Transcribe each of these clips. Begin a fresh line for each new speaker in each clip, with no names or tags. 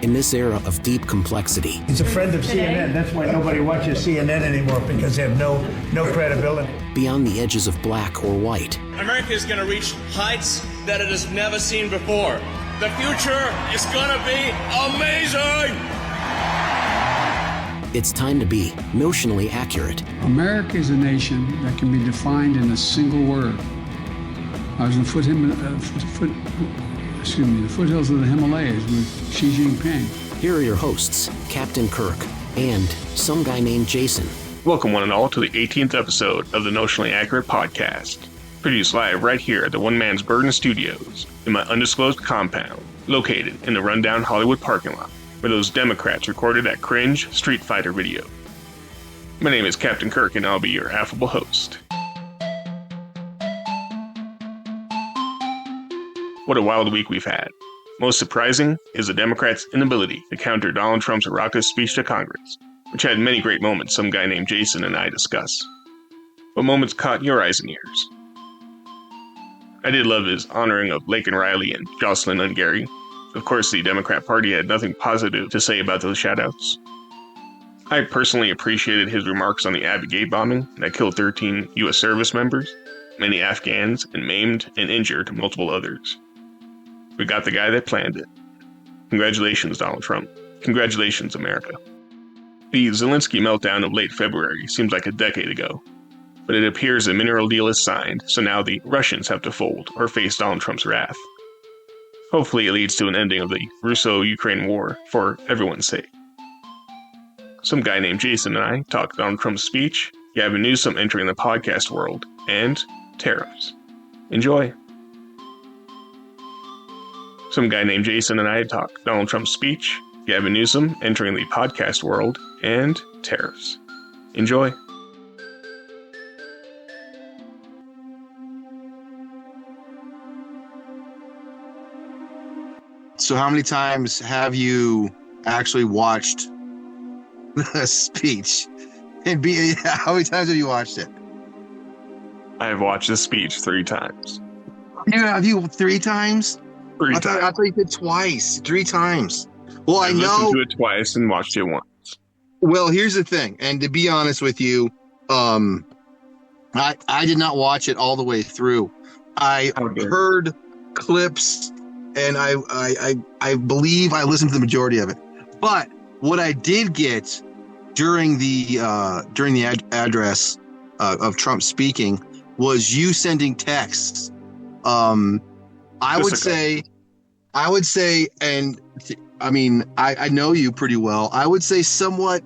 In this era of deep complexity,
He's a friend of CNN. That's why nobody watches CNN anymore, because they have no credibility.
beyond the edges of black or white,
America is going to reach heights that it has never seen before. The future is going to be amazing!
it's time to be notionally accurate.
America is a nation that can be defined in a single word. I was in the foothills of the Himalayas with Xi Jinping.
Here are your hosts, Captain Kirk and some guy named Jason.
Welcome one and all to the 18th episode of the Notionally Accurate podcast, produced live right here at the One Man's Burden Studios in my undisclosed compound, located in the rundown Hollywood parking lot, where those Democrats recorded that cringe Street Fighter video. My name is Captain Kirk and I'll be your affable host. What a wild week we've had. Most surprising is the Democrats' inability to counter Donald Trump's raucous speech to Congress, which had many great moments some guy named Jason and I discuss. What moments caught your eyes and ears? I did love his honoring of Laken Riley and Jocelyn Ungary. Of course, the Democrat Party had nothing positive to say about those shoutouts. I personally appreciated his remarks on the Abbey Gate bombing that killed 13 U.S. service members, many Afghans, and maimed and injured multiple others. We got the guy that planned it. Congratulations, Donald Trump. Congratulations, America. The Zelensky meltdown of late February seems like a decade ago, but it appears a mineral deal is signed, so now the Russians have to fold or face Donald Trump's wrath. Hopefully it leads to an ending of the Russo-Ukraine war for everyone's sake. Some guy named Jason and I talked Donald Trump's speech, Gavin Newsom entering the podcast world, and tariffs. Enjoy. Some guy named Jason and I talked Donald Trump's speech, Gavin Newsom entering the podcast world, and tariffs. Enjoy.
So how many times have you actually watched the speech? And how many times have you watched it?
I have watched the speech 3 times.
Yeah, have you 3 times?
3
I
times.
thought you said twice. 3 times. Well,
I
I know.
listened to it twice and watched it once.
Well, here's the thing, and to be honest with you, I did not watch it all the way through. I heard clips, and I believe I listened to the majority of it. But what I did get during the address of Trump speaking was you sending texts. I would say, and I mean, I know you pretty well. I would say somewhat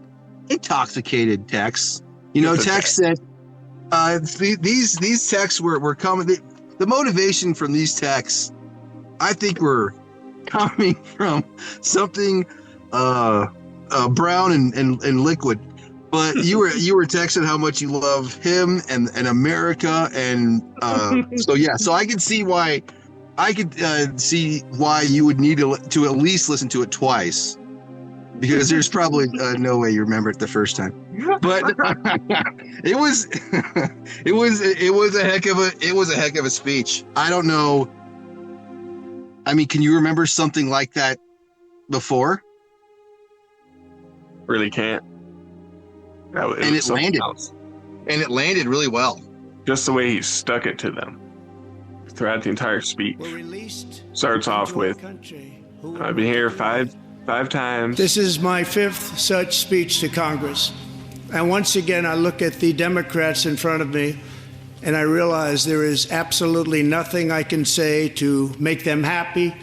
intoxicated texts. You know, texts that these texts were coming. The motivation from these texts, I think, were coming from something brown and liquid. But you were texting how much you love him and America, and so I could see why. I could see why you would need to at least listen to it twice, because there's probably no way you remember it the first time. But it was a heck of a speech. I don't know. I mean, can you remember something like that before?
Really can't.
And it landed. And it landed really well.
Just the way he stuck it to them throughout the entire speech. Starts off with, I've been here five times.
This is my 5th such speech to Congress. And once again, I look at the Democrats in front of me, and I realize there is absolutely nothing I can say to make them happy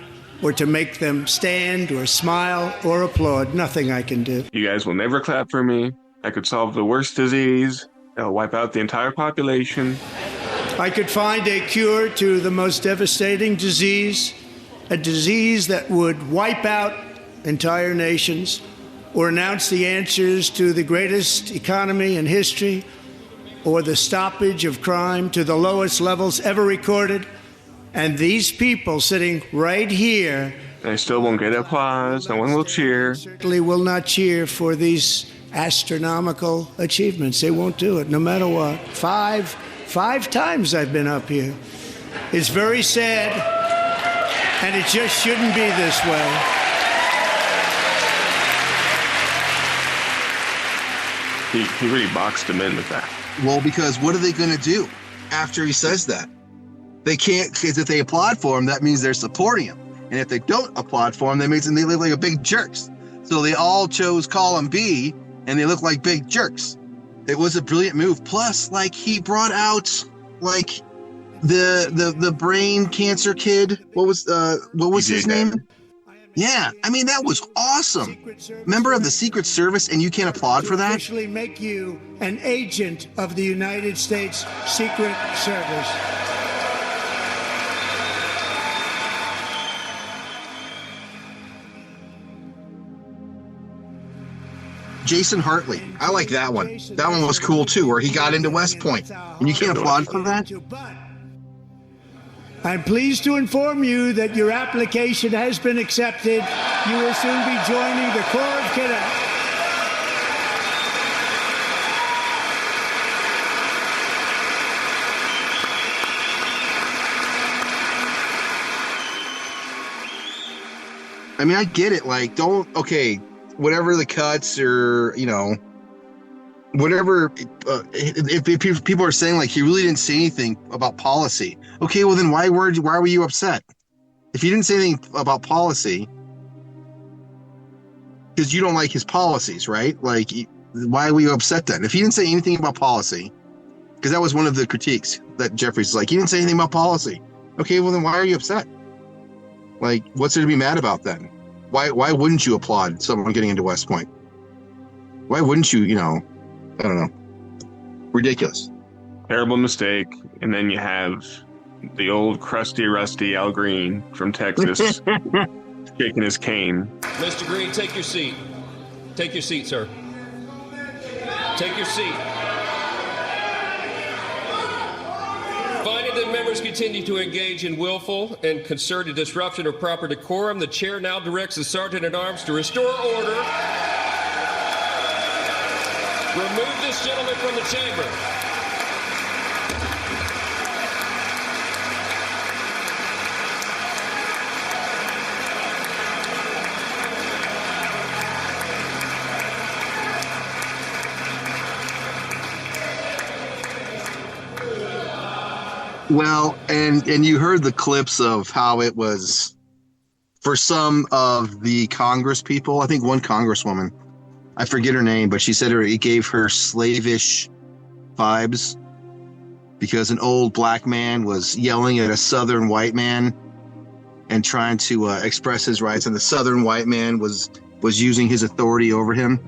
or to make them stand or smile or applaud. Nothing I can do.
You guys will never clap for me. I could solve the worst disease. I'll wipe out the entire population.
I could find a cure to the most devastating disease, a disease that would wipe out entire nations, or announce the answers to the greatest economy in history, or the stoppage of crime to the lowest levels ever recorded. And these people sitting right here,
I still won't get applause. No one will cheer.
Certainly will not cheer for these astronomical achievements. They won't do it, no matter what. Five times I've been up here. It's very sad, and it just shouldn't be this way.
He really boxed him in with that.
Well, because what are they going to do after he says that? They can't, because if they applaud for him, that means they're supporting him. And if they don't applaud for him, that means they look like a big jerks. So they all chose column B, and they look like big jerks. It was a brilliant move. Plus, like, he brought out, like, the brain cancer kid. What was his name? Yeah, I mean, that was awesome. Member of the Secret Service, and you can't applaud for that?
Officially make you an agent of the United States Secret Service.
Jason Hartley. I like that one. That one was cool too, where he got into West Point. And you can't applaud for that?
I'm pleased to inform you that your application has been accepted. You will soon be joining the Corps of Cadets.
I mean, I get it. Like, whatever the cuts or, whatever, if people are saying, like, he really didn't say anything about policy. Okay, well, then why were you upset? If you didn't say anything about policy, because you don't like his policies, right? Like, why were you upset then? If he didn't say anything about policy, because that was one of the critiques that Jeffries was like, he didn't say anything about policy. Okay, well, then why are you upset? Like, what's there to be mad about then? Why wouldn't you applaud someone getting into West Point? Why wouldn't you, I don't know. Ridiculous.
Terrible mistake. And then you have the old crusty, rusty Al Green from Texas shaking his cane.
Mr. Green, take your seat. Take your seat, sir. Take your seat. Finding that members continue to engage in willful and concerted disruption of proper decorum, the chair now directs the Sergeant-at-Arms to restore order. Remove this gentleman from the chamber.
Well, and you heard the clips of how it was for some of the Congress people. I think one Congresswoman, I forget her name, but she said it gave her slavish vibes because an old black man was yelling at a southern white man and trying to express his rights, and the southern white man was using his authority over him.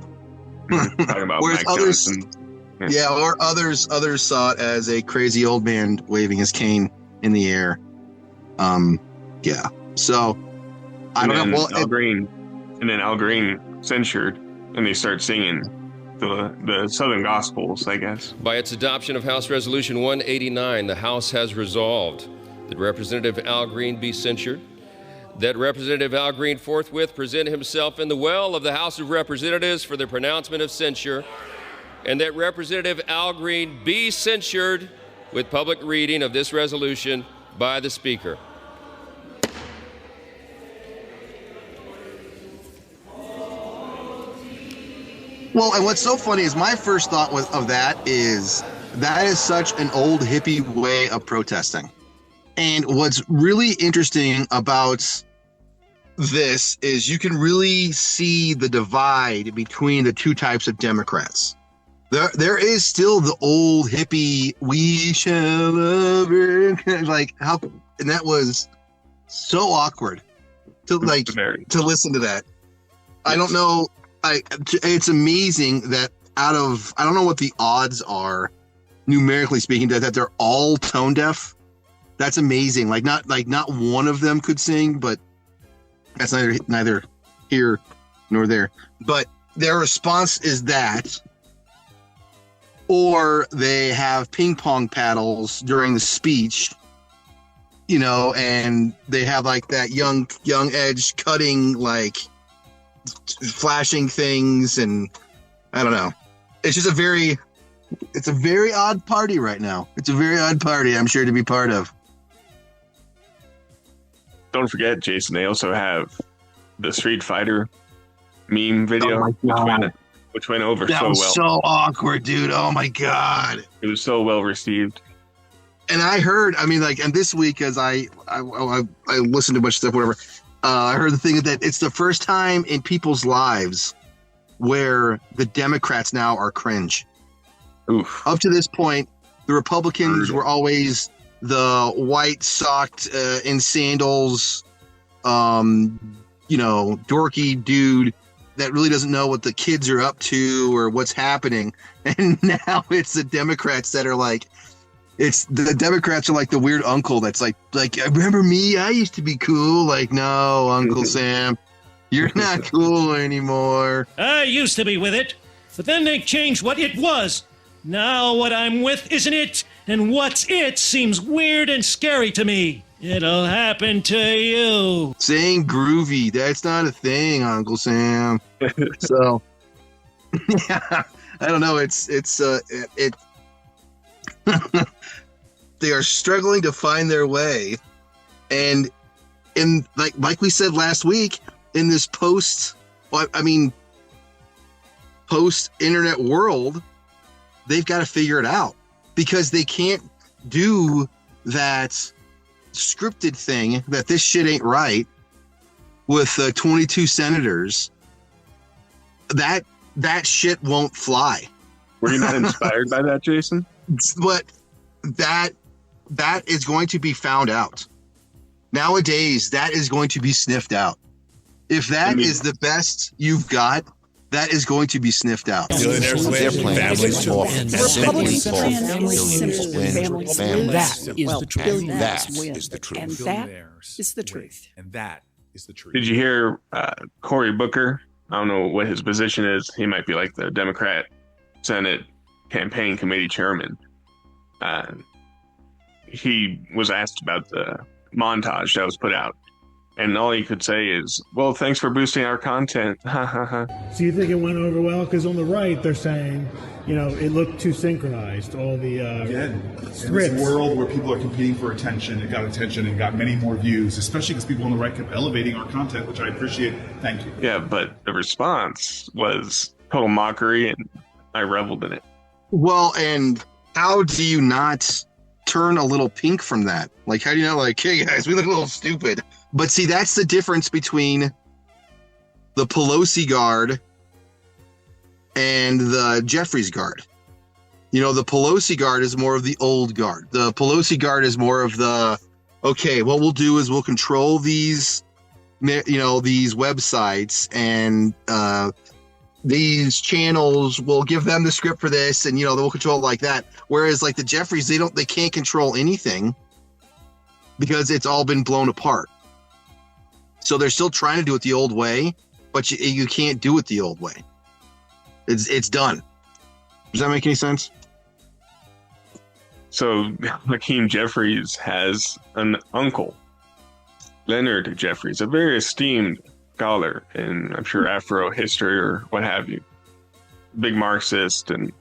Talking about
Whereas
Mike
others,
Johnson.
yeah, or others saw it as a crazy old man waving his cane in the air. Yeah. So I don't know. Well,
Al Green censured, and they start singing the Southern Gospels, I guess.
By its adoption of House Resolution 189, the House has resolved that Representative Al Green be censured, that Representative Al Green forthwith present himself in the well of the House of Representatives for the pronouncement of censure, and that Representative Al Green be censured with public reading of this resolution by the Speaker.
Well, and what's so funny is my first thought of that is such an old hippie way of protesting. And what's really interesting about this is you can really see the divide between the two types of Democrats. There is still the old hippie, we shall love like how, and that was so awkward to listen to that. I don't know. It's amazing that I don't know what the odds are, numerically speaking, that they're all tone deaf. That's amazing. Not one of them could sing, but that's neither here nor there. But their response is that, or they have ping pong paddles during the speech, and they have like that young edge cutting, like flashing things, and I don't know. It's just a very odd party right now. It's a very odd party, I'm sure, to be part of.
Don't forget, Jason, they also have the Street Fighter meme video.
Oh my God.
which went over
that
so
was
well.
So awkward, dude. Oh my God.
It was so well received.
And I heard, I mean, like, and this week, as I listened to a bunch of stuff, whatever, I heard the thing that it's the first time in people's lives where the Democrats now are cringe.
Oof.
Up to this point, the Republicans were always the white socked in sandals, dorky dude that really doesn't know what the kids are up to or what's happening. And now it's the Democrats that are like, it's the Democrats are like the weird uncle that's like, remember me? I used to be cool. Like, no, Uncle Sam, you're not cool anymore.
I used to be with it, but then they changed what it was. Now what I'm with isn't it, and what's it seems weird and scary to me. It'll happen to you.
Saying groovy, that's not a thing, Uncle Sam. So, yeah, I don't know. It's they are struggling to find their way, and in like we said last week, in this post-internet world, they've got to figure it out because they can't do that scripted thing that this shit ain't right with 22 senators. That shit won't fly.
Were you not inspired by that, Jason?
But that is going to be found out. Nowadays, that is going to be sniffed out. If that is the best you've got, that is going to be sniffed out.
Their plan is for
Republicans
simply
plan
billionaires win, families.
That
is the truth.
And that is the truth.
And that is the truth.
Did you hear Cory Booker? I don't know what his position is. He might be like the Democrat Senate campaign committee chairman. He was asked about the montage that was put out, and all he could say is, well, thanks for boosting our content.
So you think it went over well? Because on the right, they're saying, it looked too synchronized. All the
in this world where people are competing for attention, it got attention and got many more views, especially because people on the right kept elevating our content, which I appreciate. Thank you.
Yeah, but the response was total mockery, and I reveled in it.
Well, and how do you not turn a little pink from that? Like, how do you know, like, hey guys, we look a little stupid? But see, that's the difference between the Pelosi guard and the Jeffries guard. The Pelosi guard is more of the old guard. The Pelosi guard is more of the, okay, what we'll do is we'll control these, these websites and these channels, we'll give them the script for this, and they'll control it like that. Whereas like the Jeffries, they can't control anything because it's all been blown apart. So they're still trying to do it the old way, but you can't do it the old way. It's done. Does that make any sense?
So Hakeem Jeffries has an uncle, Leonard Jeffries, a very esteemed scholar in, I'm sure, Afro history or what have you. Big Marxist, and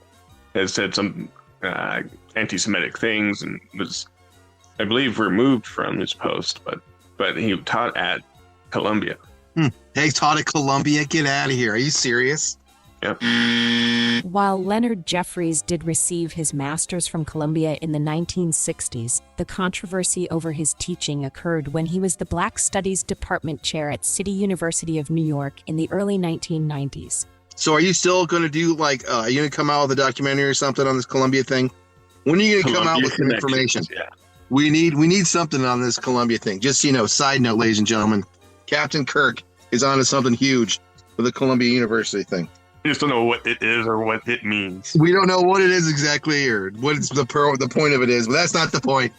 has said some anti-Semitic things, and was, I believe, removed from his post, but he taught at Columbia.
Hey, taught at Columbia? Get out of here. Are you serious?
Yep.
While Leonard Jeffries did receive his master's from Columbia in the 1960s, the controversy over his teaching occurred when he was the Black Studies Department chair at City University of New York in the early 1990s.
So are you still going to do, are you going to come out with a documentary or something on this Columbia thing? When are you going to come out with some information?
Yeah.
We need something on this Columbia thing. Just, side note, ladies and gentlemen, Captain Kirk is onto something huge with the Columbia University thing.
We just don't know what it is or what it means.
We don't know what it is exactly or what it's the point of it is, but that's not the point.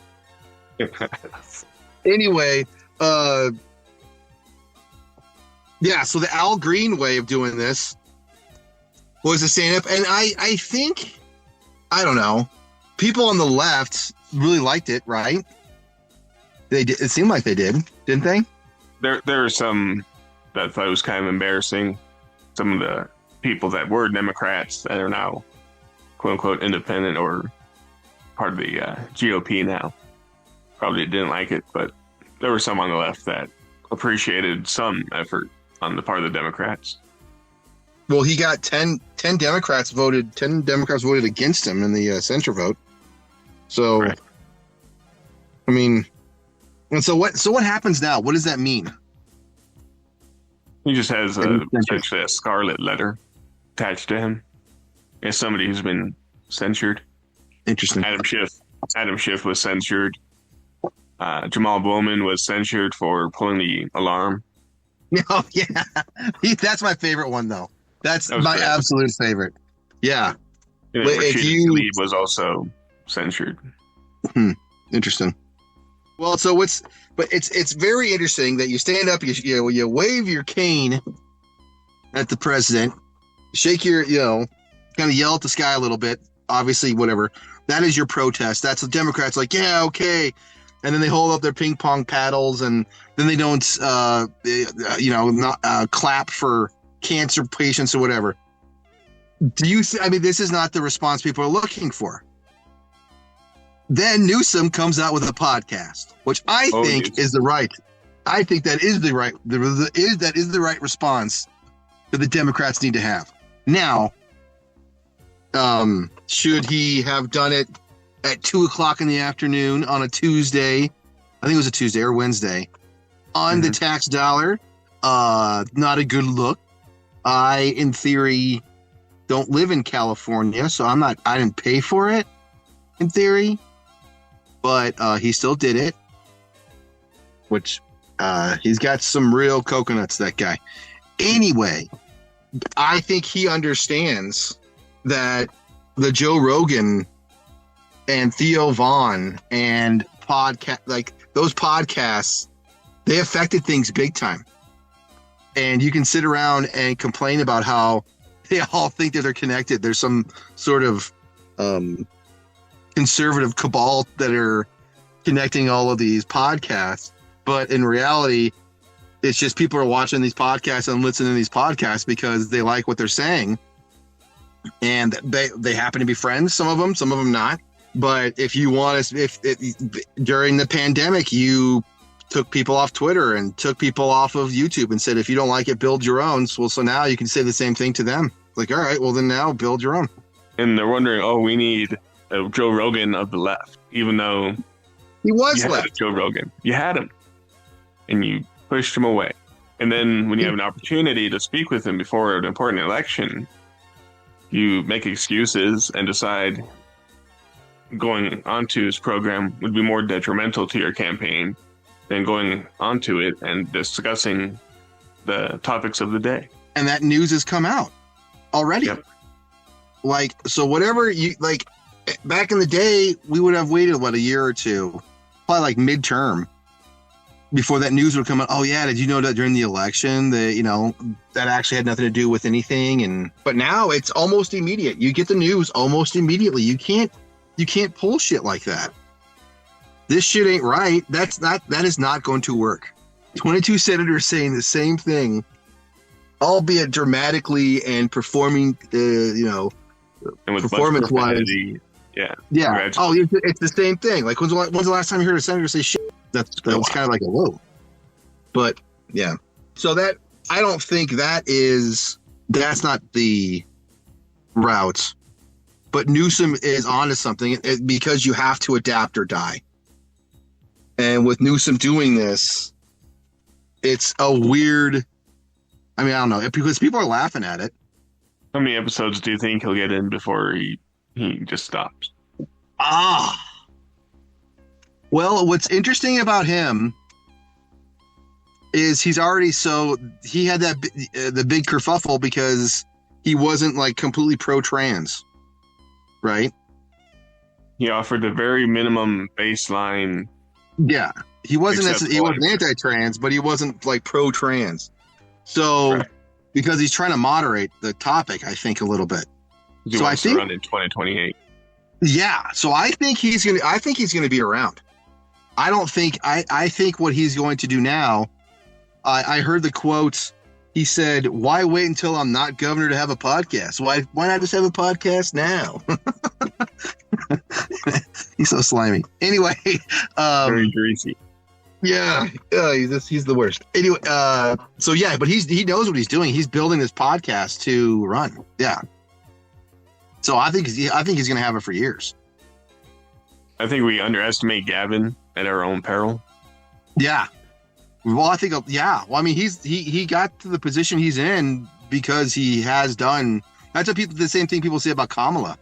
Anyway, yeah, so the Al Green way of doing this was to stand up, and I think, I don't know, people on the left really liked it, right? They did. It seemed like they did, didn't they?
There are some that thought it was kind of embarrassing. Some of the people that were Democrats that are now, quote unquote, independent or part of the GOP now, probably didn't like it, but there were some on the left that appreciated some effort on the part of the Democrats.
Well, he got 10 Democrats voted. 10 Democrats voted against him in the censure vote. So, right. I mean, and so what? So what happens now? What does that mean?
He just has essentially a scarlet letter attached to him as somebody who's been censured.
Interesting.
Adam Schiff was censured. Jamal Bowman was censured for pulling the alarm.
Oh yeah, that's my favorite one though. That's my absolute favorite. Yeah.
Rashida was also censured.
Interesting. Well, but it's very interesting that you stand up, you wave your cane at the president, shake your, kind of yell at the sky a little bit. Obviously, whatever. That is your protest. That's the Democrats like, yeah, okay. And then they hold up their ping pong paddles, and then they don't, clap for cancer patients or whatever. This is not the response people are looking for. Then Newsom comes out with a podcast, which I think is the right. I think that is the right. That is the right response that the Democrats need to have. Now, should he have done it at 2:00 in the afternoon on a Tuesday? I think it was a Tuesday or Wednesday on the tax dollar. Not a good look. I, in theory, don't live in California, so I didn't pay for it in theory. But he still did it, which he's got some real coconuts, that guy. Anyway, I think he understands that the Joe Rogan and Theo Vaughn and those podcasts, they affected things big time. And you can sit around and complain about how they all think that they're connected. There's some sort of conservative cabal that are connecting all of these podcasts, but in reality, it's just people are watching these podcasts and listening to these podcasts because they like what they're saying, and they happen to be friends. Some of them not. But if you want to, if during the pandemic you took people off Twitter and took people off of YouTube and said, if you don't like it, build your own. So now you can say the same thing to them. Like, all right, well then now build your own.
And they're wondering, we need a Joe Rogan of the left, even though
he was left.
Joe Rogan, you had him, and you pushed him away. And then when you have an opportunity to speak with him before an important election, you make excuses and decide going onto his program would be more detrimental to your campaign than going onto it and discussing the topics of the day.
And that news has come out already.
Yep.
So whatever you like. Back in the day, we would have waited, a year or two, probably midterm, before that news would come out. Oh yeah, did you know that during the election, that actually had nothing to do with anything? But now it's almost immediate. You get the news almost immediately. You can't pull shit like that. This shit ain't right. That is not going to work. 22 senators saying the same thing, albeit dramatically and performing,
and with
performance-wise. Yeah. Oh, it's the same thing. Like, when's the last time you heard a senator say shit? That was kind of like a whoa. But yeah. So I don't think that's not the route. But Newsom is onto something because you have to adapt or die. And with Newsom doing this, it's a weird. I don't know, because people are laughing at it.
How many episodes do you think he'll get in before he just stops?
Well, what's interesting about him is he had the big kerfuffle because he wasn't completely pro-trans, right?
He offered the very minimum baseline.
Yeah, he wasn't anti-trans, but he wasn't pro-trans. So, right. Because he's trying to moderate the topic, I think a little bit.
He wants to run in 2028.
Yeah, so I think he's gonna be around. I think what he's going to do now. I heard the quotes. He said, "Why wait until I'm not governor to have a podcast? Why not just have a podcast now?" He's so slimy. Anyway,
very greasy.
Yeah, he's the worst. Anyway, so yeah, but he knows what he's doing. He's building this podcast to run. Yeah. So I think he's going to have it for years.
I think we underestimate Gavin at our own peril.
Yeah. Well, I think, yeah. Well, I mean, he got to the position he's in because he has done. That's the same thing people say about Kamala.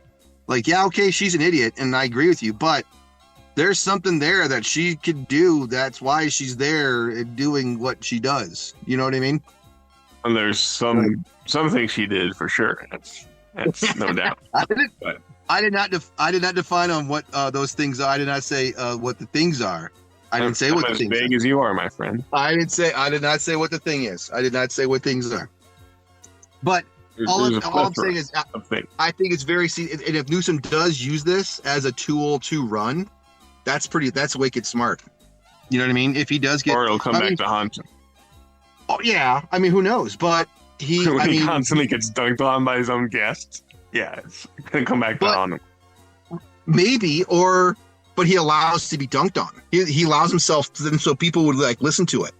Like, yeah, okay, she's an idiot, and I agree with you, but there's something there that she could do. That's why she's there and doing what she does. You know what I mean?
And there's some things she did for sure. That's no doubt.
I did not define on what those things are. I did not say what the things are. I didn't say what the things are.
As vague as you are, my friend.
I did not say what the thing is. I did not say what things are. But all I'm saying is, I think it's very. And if Newsom does use this as a tool to run, that's wicked smart. You know what I mean? If he does get,
or it'll come back to haunt him.
Oh yeah, I mean, who knows? But he
constantly gets dunked on by his own guests. Yeah, it's gonna come back to haunt him.
Maybe, but he allows to be dunked on. He allows himself so people would like listen to it.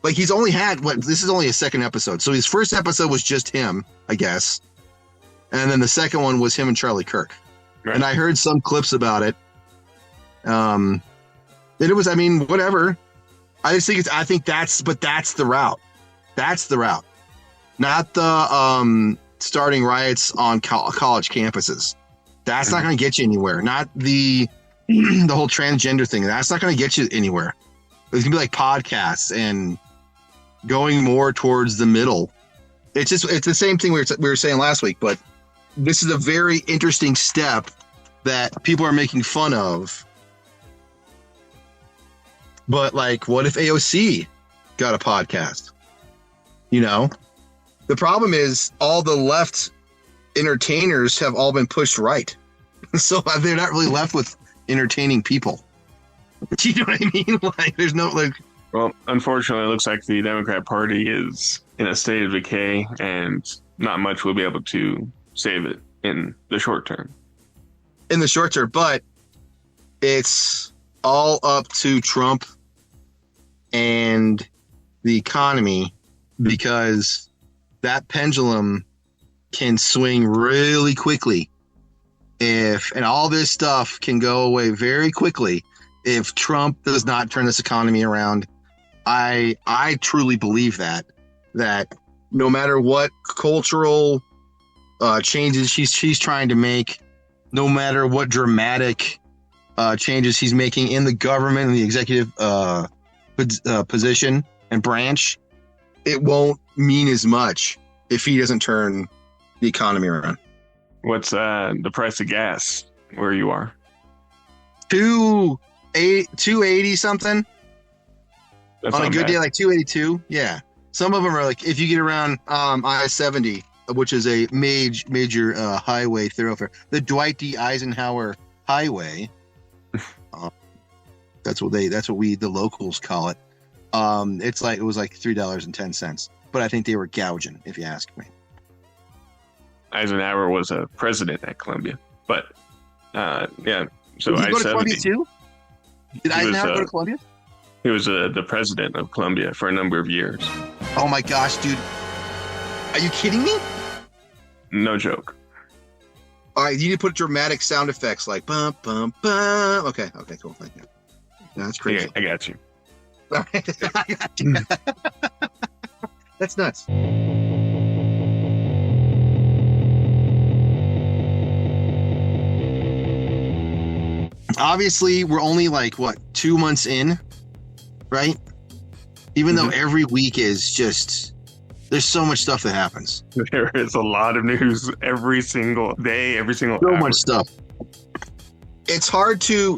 Like he's only had this is only a second episode. So his first episode was just him, I guess. And then the second one was him and Charlie Kirk. Right. And I heard some clips about it. It was, I mean, whatever. I think that's the route. That's the route. Not the starting riots on college campuses. That's not going to get you anywhere. Not the whole transgender thing. That's not going to get you anywhere. It's going to be like podcasts and going more towards the middle. It's the same thing we were saying last week, but this is a very interesting step that people are making fun of. But like, what if AOC got a podcast? You know, the problem is all the left entertainers have all been pushed right. So they're not really left with entertaining people. Do you know what I mean? Like, there's no like.
Well, unfortunately, it looks like the Democrat Party is in a state of decay, and not much will be able to save it in the short term.
In the short term, but it's all up to Trump and the economy, because that pendulum can swing really quickly. And all this stuff can go away very quickly if Trump does not turn this economy around. I truly believe that no matter what cultural changes she's trying to make, no matter what dramatic changes he's making in the government and the executive position and branch, it won't mean as much if he doesn't turn the economy around.
What's the price of gas where you are?
$2.80 something.
That's
on a good
bad.
day, like 282. Yeah. Some of them are like, if you get around I-70, which is a major highway thoroughfare, the Dwight D. Eisenhower Highway. That's what the locals call it. It was like $3.10, but I think they were gouging, if you ask me.
Eisenhower was a president at Columbia, but yeah. So
did he go to
I-70.
Columbia too? Did Eisenhower go to Columbia?
He was the president of Columbia for a number of years.
Oh my gosh, dude! Are you kidding me?
No joke.
All right, you need to put dramatic sound effects like bum bum bum. Okay, cool. Thank you. That's crazy.
I got you.
All right. I got you. That's nuts. Obviously, we're only like 2 months in, right? Even though every week is just, there's so much stuff that happens.
There is a lot of news every single day, every single
so
hour.
Much stuff. It's hard to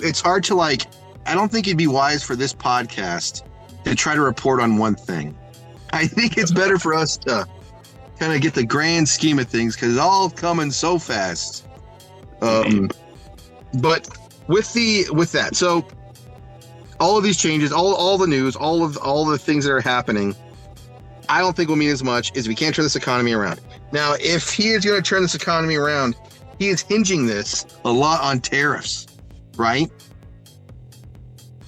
like, I don't think it'd be wise for this podcast to try to report on one thing. I think it's better for us to kind of get the grand scheme of things, because it's all coming so fast. But with that, so all of these changes, all the news, all the things that are happening, I don't think will mean as much as we can't turn this economy around. Now, if he is going to turn this economy around, he is hinging this a lot on tariffs, right?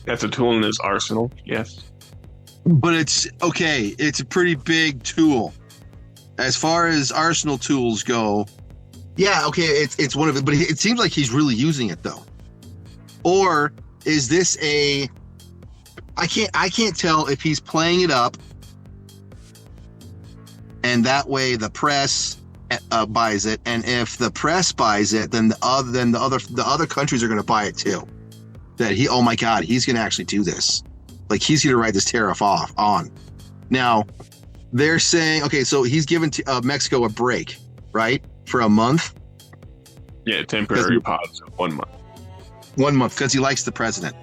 That's a tool in his arsenal, yes.
But it's okay. It's a pretty big tool. As far as arsenal tools go, yeah, okay, it's one of it. But it seems like he's really using it though. Or is this I can't tell if he's playing it up, and that way the press buys it, and if the press buys it, then the other countries are going to buy it too. That oh my God, he's going to actually do this. Like he's going to write this tariff on. Now, they're saying, okay, so he's given Mexico a break, right? For a month?
Yeah, temporary pause of 1 month.
1 month, because he likes the president.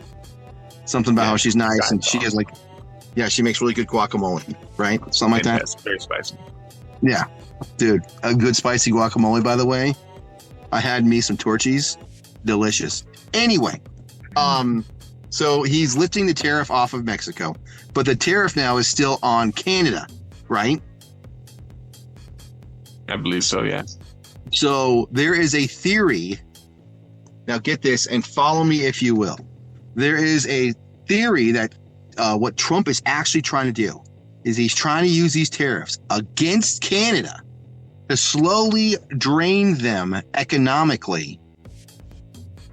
Something about how she's nice and she has she makes really good guacamole, right? Something like that.
Yes, very spicy.
Yeah, dude, a good spicy guacamole, by the way. I had me some torchies. Delicious. Anyway, so he's lifting the tariff off of Mexico, but the tariff now is still on Canada, right?
I believe so, yeah.
So there is a theory. Now get this and follow me if you will. There is a theory that what Trump is actually trying to do is he's trying to use these tariffs against Canada to slowly drain them economically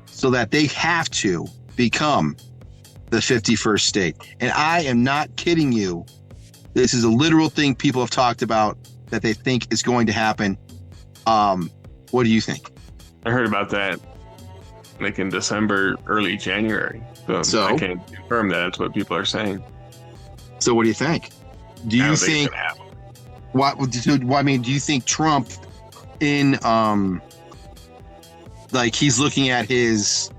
so that they have to become the 51st state. And I am not kidding you. This is a literal thing people have talked about that they think is going to happen. What do you think?
I heard about that like in December, early January. So I can't confirm that. That's what people are saying.
So what do you think? Do you think do you think Trump in like he's looking at his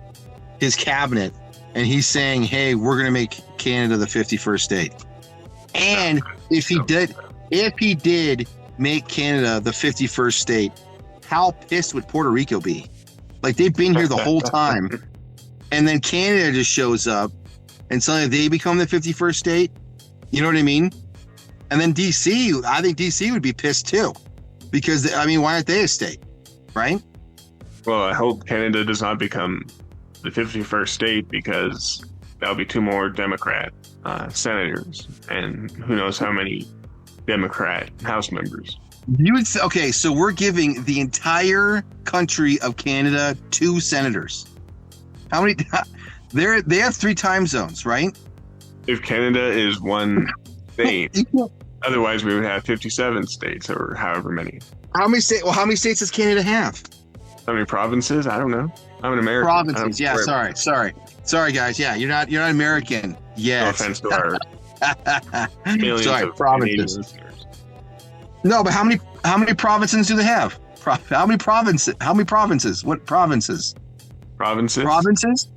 cabinet and he's saying, hey, we're going to make Canada the 51st state. And if he did make Canada the 51st state, how pissed would Puerto Rico be? Like they've been here the whole time. And then Canada just shows up and suddenly they become the 51st state. You know what I mean? And then DC, I think DC would be pissed too. Because, I mean, why aren't they a state? Right?
Well, I hope Canada does not become the 51st state because that'll be 2 more Democrat senators and who knows how many Democrat House members.
Okay, so we're giving the entire country of Canada 2 senators. How many? They have 3 time zones, right?
If Canada is one state, otherwise we would have 57 states or however many.
How many states? Well, how many states does Canada have?
How many provinces? I don't know. I'm an American.
Provinces, yeah. Sorry, guys. Yeah, you're not American. Yes.
No offense to our millions of
provinces.
listeners.
No, but how many provinces do they have? How many provinces? What provinces?
Provinces?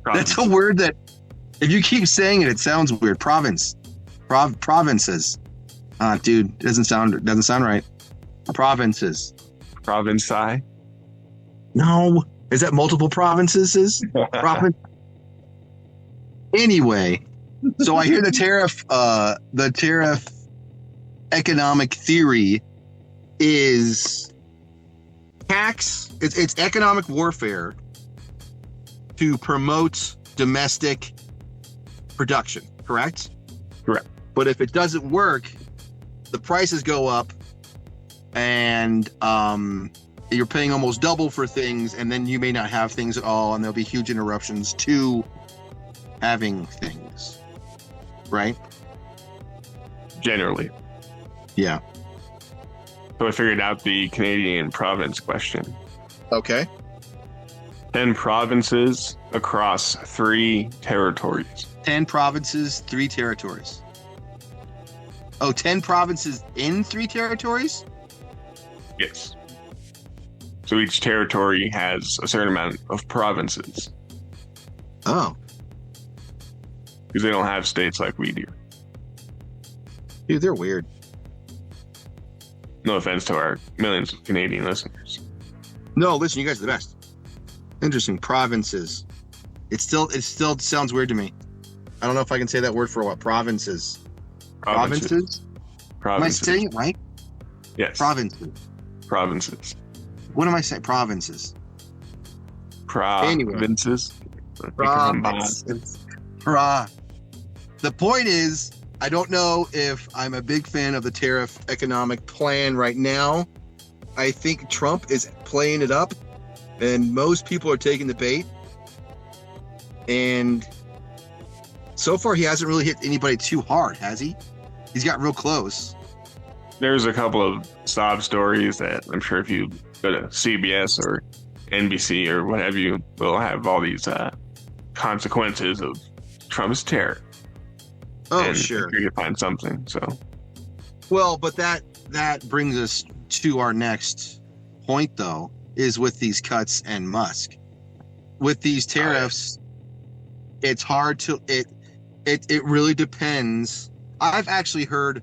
That's a word that, if you keep saying it, it sounds weird. Provinces. Dude, doesn't sound right. Provinces.
Provinci?
No. Is that multiple provinces? Anyway, so I hear the tariff economic theory is tax. It's economic warfare to promote domestic production, correct?
Correct.
But if it doesn't work, the prices go up and you're paying almost double for things, and then you may not have things at all, and there'll be huge interruptions to having things, right?
Generally.
Yeah.
So I figured out the Canadian province question.
Okay.
10 provinces across 3 territories.
10 provinces, 3 territories. Oh, 10 provinces in 3 territories?
Yes. So each territory has a certain amount of provinces.
Oh.
Because they don't have states like we do.
Dude, they're weird.
No offense to our millions of Canadian listeners.
No, listen, you guys are the best. Interesting. Provinces. It still sounds weird to me. I don't know if I can say that word for what. Provinces. Provinces? Am I saying it right?
Yes.
Provinces. What am I saying? Provinces.
Provinces.
Provinces. Bruh. The point is, I don't know if I'm a big fan of the tariff economic plan right now. I think Trump is playing it up, and most people are taking the bait. And so far, he hasn't really hit anybody too hard, has he? He's got real close.
There's a couple of sob stories that I'm sure if you go to CBS or NBC or what have you, will have all these consequences of Trump's terror.
Oh,
and
sure.
You can find something. So,
well, but that brings us to our next point, though, is with these cuts and Musk. With these tariffs, it's hard to it really depends. I've heard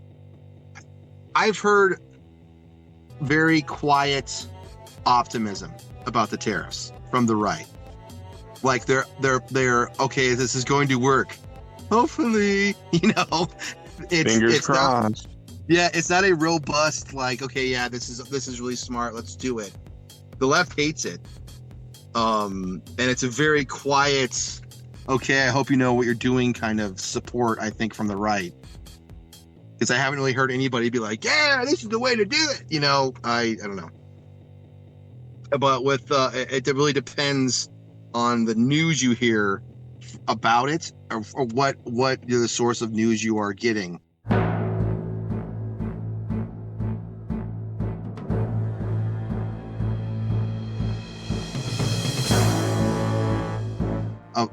very quiet optimism about the tariffs from the right. Like they're okay, this is going to work. Hopefully,
fingers crossed.
It's not a robust like, okay, yeah, this is really smart, let's do it. The left hates it. And it's a very quiet, okay, I hope you know what you're doing kind of support, I think, from the right. Because I haven't really heard anybody be like, yeah, this is the way to do it. I don't know. But with it really depends on the news you hear about it, or what the source of news you are getting.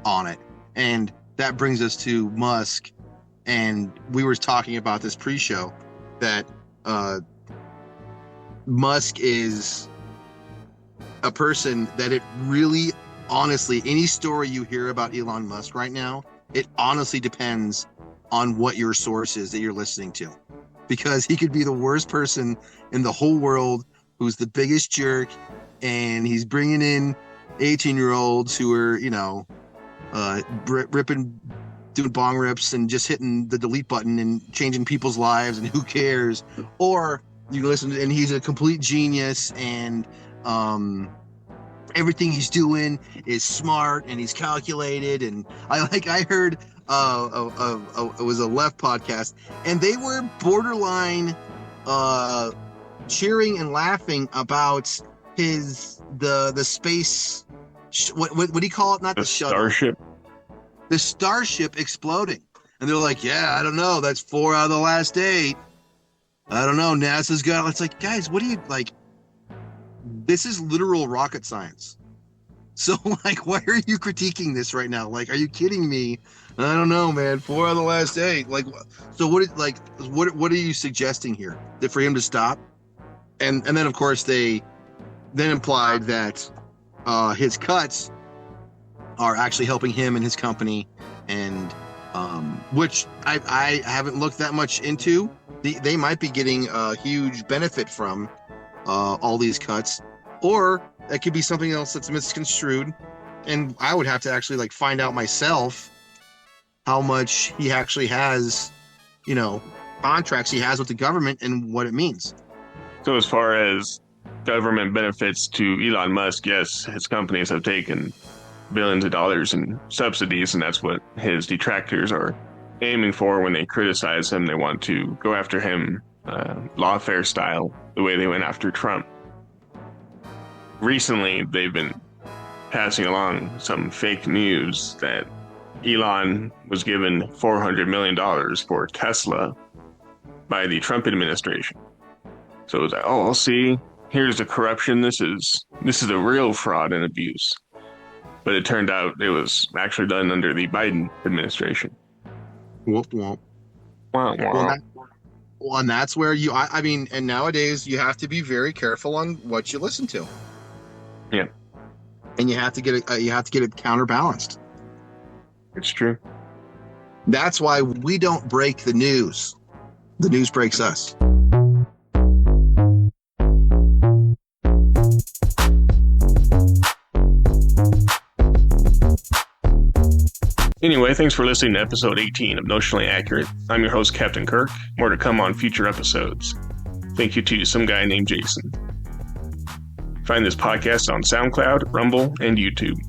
On it. And that brings us to Musk. And we were talking about this pre-show that Musk is a person that it really, honestly, any story you hear about Elon Musk right now, it honestly depends on what your source is that you're listening to. Because he could be the worst person in the whole world, who's the biggest jerk, and he's bringing in 18-year-olds who are, ripping, doing bong rips and just hitting the delete button and changing people's lives, and who cares? Or you listen to, and he's a complete genius, and everything he's doing is smart and he's calculated. And I heard it was a left podcast, and they were borderline cheering and laughing about the space. What do you call it? Not the shuttle.
Starship.
The Starship exploding. And they're like, yeah, I don't know. That's 4 out of the last 8. I don't know. NASA's got... It's like, guys, what do you... Like, this is literal rocket science. So, like, why are you critiquing this right now? Like, are you kidding me? I don't know, man. 4 out of the last 8. Like, so what are you suggesting here? That for him to stop? And then, of course, they then implied that his cuts are actually helping him and his company, and which I haven't looked that much into. They might be getting a huge benefit from all these cuts, or that could be something else that's misconstrued, and I would have to actually like find out myself how much he actually has, contracts he has with the government and what it means.
So as far as government benefits to Elon Musk, yes, his companies have taken billions of dollars in subsidies, and that's what his detractors are aiming for when they criticize him. They want to go after him lawfare style, the way they went after Trump. Recently, they've been passing along some fake news that Elon was given $400 million for Tesla by the Trump administration. So it was like, oh, see, here's the corruption. This is a real fraud and abuse. But it turned out it was actually done under the Biden administration.
Whoop, whoop.
Wow, wow.
Well, and that's where I mean, and nowadays you have to be very careful on what you listen to.
Yeah.
And you have to get it counterbalanced.
It's true.
That's why we don't break the news. The news breaks us.
Anyway, thanks for listening to episode 18 of Notionally Accurate. I'm your host, Captain Kirk. More to come on future episodes. Thank you to some guy named Jason. Find this podcast on SoundCloud, Rumble, and YouTube.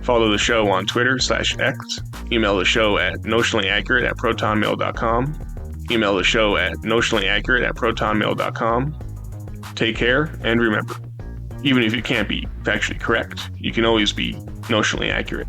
Follow the show on Twitter/X Email the show at notionallyaccurate@protonmail.com. Email the show at notionallyaccurate@protonmail.com. Take care, and remember, even if you can't be factually correct, you can always be notionally accurate.